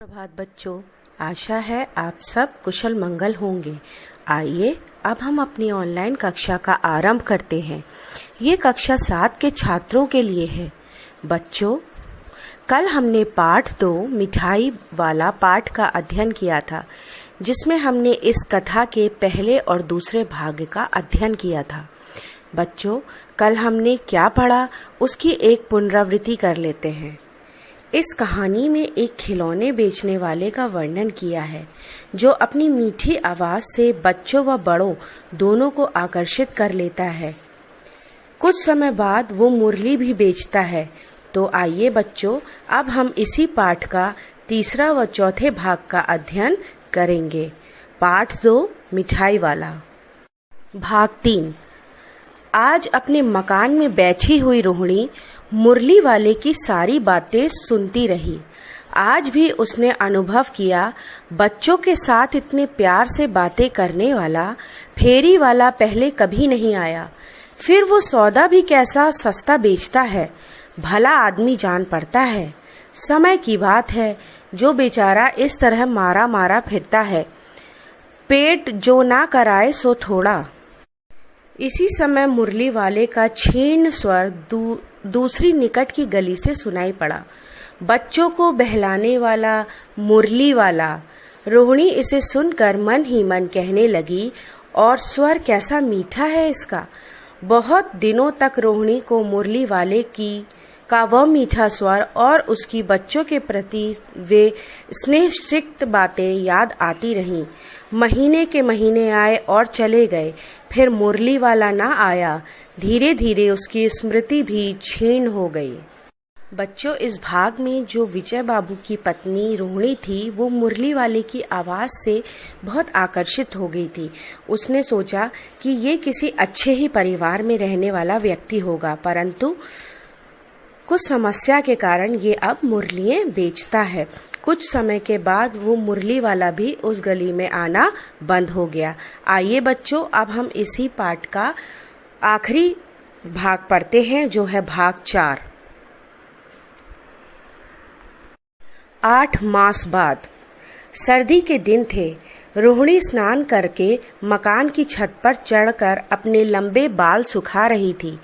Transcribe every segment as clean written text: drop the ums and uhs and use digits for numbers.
सुप्रभात बच्चों, आशा है आप सब कुशल मंगल होंगे। आइए अब हम अपनी ऑनलाइन कक्षा का आरंभ करते हैं। ये कक्षा 7 के छात्रों के लिए है। बच्चों, कल हमने पाठ 2 मिठाई वाला पाठ का अध्ययन किया था, जिसमें हमने इस कथा के पहले और दूसरे भाग का अध्ययन किया था। बच्चों, कल हमने क्या पढ़ा उसकी एक पुनरावृत्ति कर लेते हैं। इस कहानी में एक खिलौने बेचने वाले का वर्णन किया है, जो अपनी मीठी आवाज से बच्चों व बड़ों दोनों को आकर्षित कर लेता है। कुछ समय बाद वो मुरली भी बेचता है। तो आइए बच्चों, अब हम इसी पाठ का तीसरा व चौथे भाग का अध्ययन करेंगे। पाठ 2 मिठाई वाला। भाग 3। आज अपने मकान में बैठी हुई रोहिणी मुरली वाले की सारी बातें सुनती रही। आज भी उसने अनुभव किया, बच्चों के साथ इतने प्यार से बातें करने वाला फेरी वाला पहले कभी नहीं आया। फिर वो सौदा भी कैसा सस्ता बेचता है, भला आदमी जान पड़ता है। समय की बात है, जो बेचारा इस तरह मारा मारा फिरता है। पेट जो ना कराए सो थोड़ा। इसी समय मुरली वाले का क्षीण स्वर दूसरी निकट की गली से सुनाई पड़ा। बच्चों को बहलाने वाला मुरली वाला। रोहिणी इसे सुनकर मन ही मन कहने लगी, और स्वर कैसा मीठा है इसका। बहुत दिनों तक रोहिणी को मुरली वाले का वह मीठा स्वर और उसकी बच्चों के प्रति वे स्नेहसिक्त बातें याद आती रहीं। महीने के महीने आए और चले गए, फिर मुरली वाला ना आया। धीरे धीरे उसकी स्मृति भी क्षीण हो गई। बच्चों, इस भाग में जो विजय बाबू की पत्नी रोहिणी थी, वो मुरली वाले की आवाज से बहुत आकर्षित हो गई थी। उसने सोचा कि ये किसी अच्छे ही परिवार में रहने वाला व्यक्ति होगा, परंतु कुछ समस्या के कारण ये अब मुरलियां बेचता है। कुछ समय के बाद वो मुरली वाला भी उस गली में आना बंद हो गया। आइए बच्चों, अब हम इसी पाठ का आखिरी भाग पढ़ते हैं, जो है भाग 4। 8 मास बाद सर्दी के दिन थे। रोहिणी स्नान करके मकान की छत पर चढ़कर अपने लंबे बाल सुखा रही थी।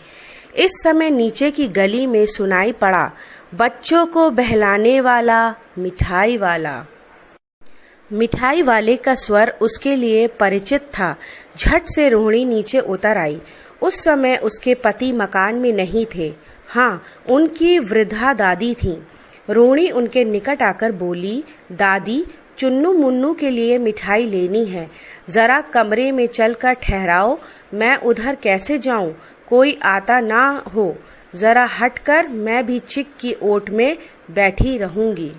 इस समय नीचे की गली में सुनाई पड़ा, बच्चों को बहलाने वाला मिठाई वाला। मिठाई वाले का स्वर उसके लिए परिचित था। झट से रोहिणी नीचे उतर आई। उस समय उसके पति मकान में नहीं थे। हाँ, उनकी वृद्धा दादी थीं। रोहिणी उनके निकट आकर बोली, दादी, चुन्नू मुन्नू के लिए मिठाई लेनी है। जरा कमरे में चलकर ठहराओ, मैं उधर कैसे जाऊं? कोई आता ना हो। जरा हटकर, मैं भी चिक की ओट में बैठी रहूंगी।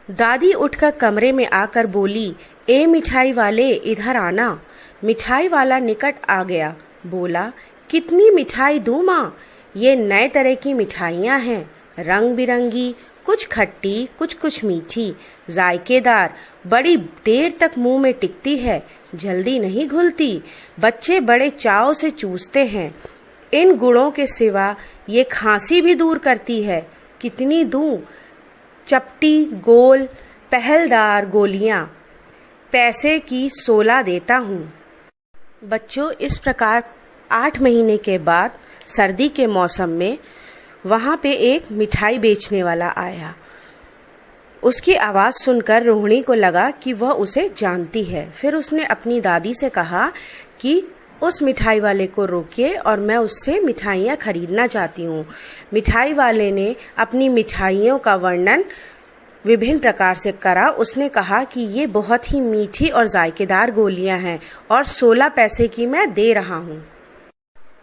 दादी उठकर कमरे में आकर बोली, ए मिठाई वाले, इधर आना। मिठाई वाला निकट आ गया। बोला, कितनी मिठाई दूं माँ? ये नए तरह की मिठाइयाँ हैं, रंग बिरंगी, कुछ खट्टी, कुछ मीठी, जायकेदार, बड़ी देर तक मुंह में टिकती है, जल्दी नहीं घुलती। बच्चे बड़े चाव से चूसते हैं। इन गुणों के सिवा ये खांसी भी दूर करती है। कितनी दूं? चपटी, गोल, पहलदार गोलियां। पैसे की 16 देता हूँ। बच्चों, इस प्रकार 8 महीने के बाद सर्दी के मौसम में वहां पे एक मिठाई बेचने वाला आया। उसकी आवाज सुनकर रोहिणी को लगा कि वह उसे जानती है। फिर उसने अपनी दादी से कहा कि उस मिठाई वाले को रोकिए और मैं उससे मिठाइयाँ खरीदना चाहती हूँ। मिठाई वाले ने अपनी मिठाइयों का वर्णन विभिन्न प्रकार से करा। उसने कहा कि ये बहुत ही मीठी और जायकेदार गोलियां हैं और 16 पैसे की मैं दे रहा हूँ।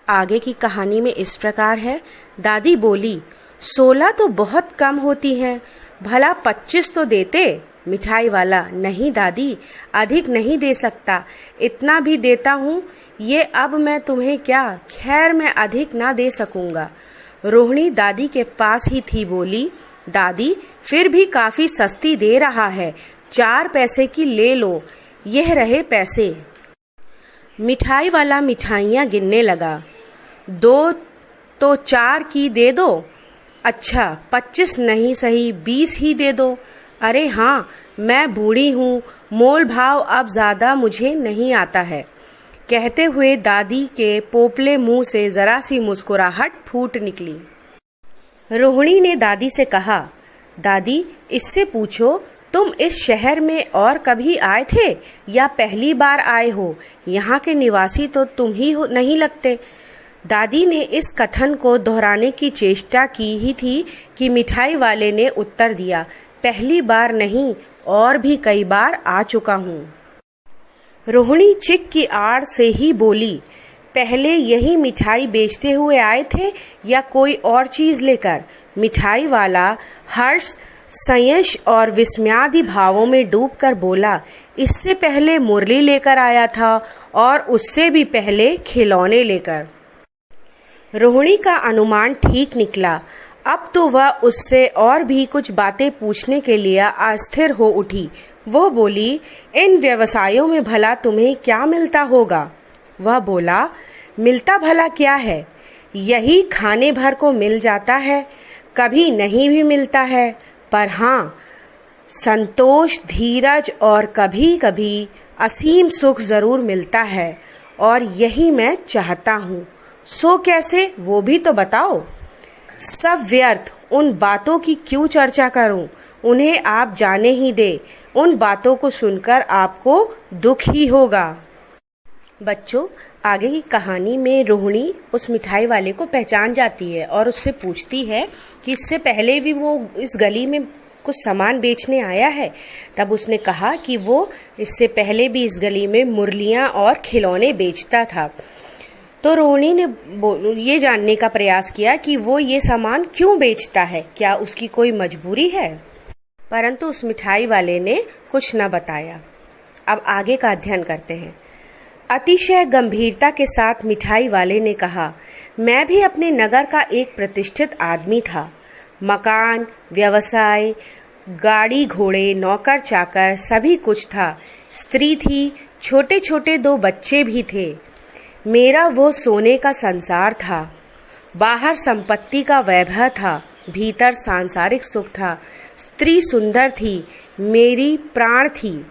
आगे की कहानी में इस प्रकार है। दादी बोली, 16 तो बहुत कम होती हैं, भला 25 तो देते। मिठाई वाला, नहीं दादी, अधिक नहीं दे सकता, इतना भी देता हूँ। ये अब मैं तुम्हें क्या, खैर मैं अधिक ना दे सकूंगा। रोहिणी दादी के पास ही थी, बोली, दादी, फिर भी काफी सस्ती दे रहा है, 4 पैसे की ले लो, यह रहे पैसे। मिठाई वाला मिठाइयाँ गिनने लगा। 2 तो 4 की दे दो। अच्छा, 25 नहीं सही, 20 ही दे दो। अरे हाँ, मैं बूढ़ी हूँ, मोल भाव अब ज्यादा मुझे नहीं आता है। कहते हुए दादी के पोपले मुंह से जरा सी मुस्कुराहट फूट निकली। रोहिणी ने दादी से कहा, दादी इससे पूछो तुम इस शहर में और कभी आए थे या पहली बार आए हो? यहाँ के निवासी तो तुम ही नहीं लगते। दादी ने इस कथन को दोहराने की चेष्टा की ही थी कि मिठाई वाले ने उत्तर दिया, पहली बार नहीं, और भी कई बार आ चुका हूँ। रोहिणी चिक की आड़ से ही बोली, पहले यही मिठाई बेचते हुए आए थे या कोई और चीज लेकर? मिठाई वाला हर्ष, संयश और विस्मयादि भावों में डूबकर बोला, इससे पहले मुरली लेकर आया था और उससे भी पहले खिलौने लेकर। रोहिणी का अनुमान ठीक निकला। अब तो वह उससे और भी कुछ बातें पूछने के लिए अस्थिर हो उठी। वह बोली, इन व्यवसायों में भला तुम्हें क्या मिलता होगा? वह बोला, मिलता भला क्या है, यही खाने भर को मिल जाता है, कभी नहीं भी मिलता है, पर हाँ, संतोष, धीरज और कभी कभी असीम सुख जरूर मिलता है, और यही मैं चाहता हूँ। सो कैसे, वो भी तो बताओ। सब व्यर्थ, उन बातों की क्यों चर्चा करूं, उन्हें आप जाने ही दे। उन बातों को सुनकर आपको दुख ही होगा। बच्चों, आगे की कहानी में रोहिणी उस मिठाई वाले को पहचान जाती है और उससे पूछती है कि इससे पहले भी वो इस गली में कुछ सामान बेचने आया है। तब उसने कहा कि वो इससे पहले भी इस गली में मुरलियां और खिलौने बेचता था। तो रोहिणी ने ये जानने का प्रयास किया कि वो ये सामान क्यों बेचता है, क्या उसकी कोई मजबूरी है? परंतु उस मिठाई वाले ने कुछ न बताया। अब आगे का अध्ययन करते हैं। अतिशय गंभीरता के साथ मिठाई वाले ने कहा, मैं भी अपने नगर का एक प्रतिष्ठित आदमी था। मकान, व्यवसाय, गाड़ी घोड़े, नौकर चाकर सभी कुछ था। स्त्री थी, छोटे छोटे 2 बच्चे भी थे। मेरा वो सोने का संसार था। बाहर संपत्ति का वैभव था, भीतर सांसारिक सुख था। स्त्री सुंदर थी, मेरी प्राण थी।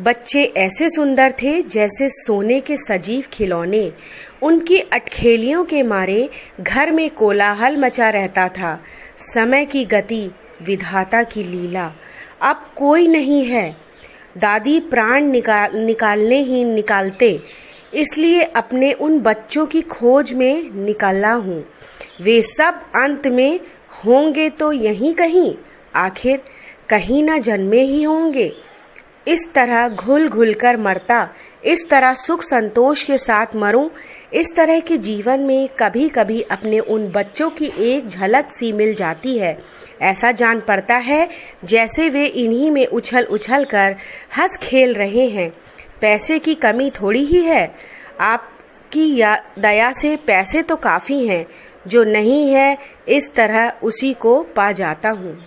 बच्चे ऐसे सुंदर थे जैसे सोने के सजीव खिलौने। उनकी अटखेलियों के मारे घर में कोलाहल मचा रहता था। समय की गति, विधाता की लीला। अब कोई नहीं है। दादी प्राण निकालते, इसलिए अपने उन बच्चों की खोज में निकला हूँ। वे सब अंत में होंगे तो यहीं कहीं, आखिर कहीं ना जन्मे ही होंगे। इस तरह घुल घुल कर मरता, इस तरह सुख संतोष के साथ मरूं, इस तरह के जीवन में कभी कभी अपने उन बच्चों की एक झलक सी मिल जाती है। ऐसा जान पड़ता है जैसे वे इन्हीं में उछल उछल कर हंस खेल रहे हैं। पैसे की कमी थोड़ी ही है, आपकी दया से पैसे तो काफी हैं। जो नहीं है, इस तरह उसी को पा जाता हूँ।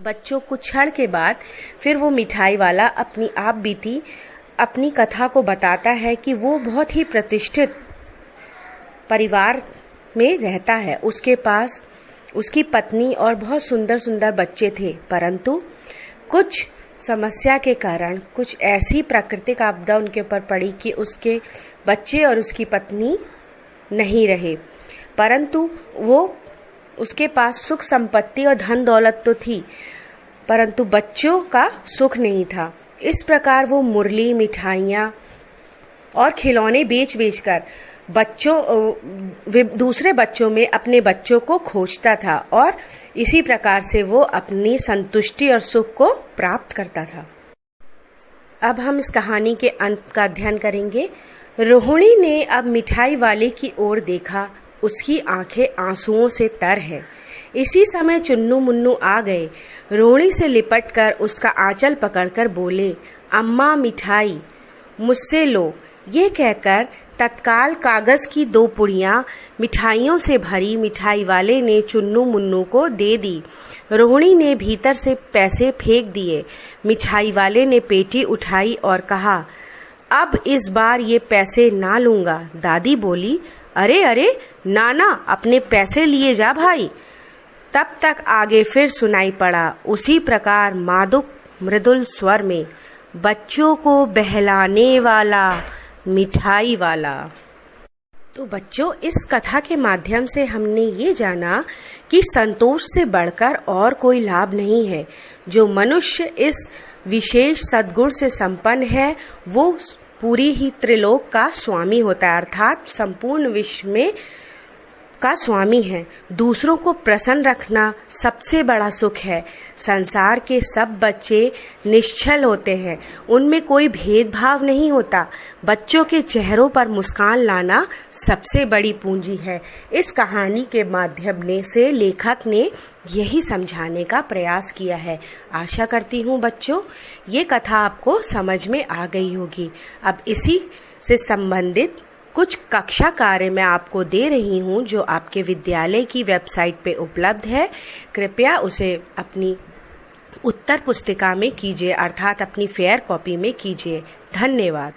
बच्चों, कुछ क्षण के बाद फिर वो मिठाई वाला अपनी आप बीती अपनी कथा को बताता है कि वो बहुत ही प्रतिष्ठित परिवार में रहता है। उसके पास उसकी पत्नी और बहुत सुंदर सुंदर बच्चे थे, परंतु कुछ समस्या के कारण कुछ ऐसी प्राकृतिक आपदा उनके ऊपर पड़ी कि उसके बच्चे और उसकी पत्नी नहीं रहे। परंतु उसके पास सुख संपत्ति और धन दौलत तो थी, परंतु बच्चों का सुख नहीं था। इस प्रकार वो मुरली, मिठाइयाँ और खिलौने बेच बेचकर दूसरे बच्चों में अपने बच्चों को खोजता था और इसी प्रकार से वो अपनी संतुष्टि और सुख को प्राप्त करता था। अब हम इस कहानी के अंत का अध्ययन करेंगे। रोहिणी ने अब मिठाई वाले की ओर देखा। उसकी आंखें आंसुओं से तर है। इसी समय चुन्नू मुन्नू आ गए। रोहिणी से लिपटकर उसका आंचल पकड़कर बोले, अम्मा मिठाई मुझसे लो। ये कहकर तत्काल कागज की 2 पुड़ियां मिठाइयों से भरी मिठाई वाले ने चुन्नू मुन्नू को दे दी। रोहिणी ने भीतर से पैसे फेंक दिए। मिठाई वाले ने पेटी उठाई और कहा, अब इस बार ये पैसे ना लूंगा। दादी बोली, अरे अरे नाना, अपने पैसे लिए जा भाई। तब तक आगे फिर सुनाई पड़ा। उसी प्रकार मृदुल स्वर में, बच्चों को बहलाने वाला मिठाई वाला। तो बच्चों, इस कथा के माध्यम से हमने ये जाना कि संतोष से बढ़कर और कोई लाभ नहीं है। जो मनुष्य इस विशेष सद्गुण से संपन्न है वो पूरी ही त्रिलोक का स्वामी होता है, अर्थात संपूर्ण विश्व में का स्वामी है। दूसरों को प्रसन्न रखना सबसे बड़ा सुख है। संसार के सब बच्चे निश्चल होते हैं, उनमें कोई भेदभाव नहीं होता। बच्चों के चेहरों पर मुस्कान लाना सबसे बड़ी पूंजी है। इस कहानी के माध्यम से लेखक ने यही समझाने का प्रयास किया है। आशा करती हूँ बच्चों ये कथा आपको समझ में आ गई होगी। अब इसी से संबंधित कुछ कक्षा कार्य मैं आपको दे रही हूँ जो आपके विद्यालय की वेबसाइट पे उपलब्ध है। कृपया उसे अपनी उत्तर पुस्तिका में कीजिए, अर्थात अपनी फेयर कॉपी में कीजिए। धन्यवाद।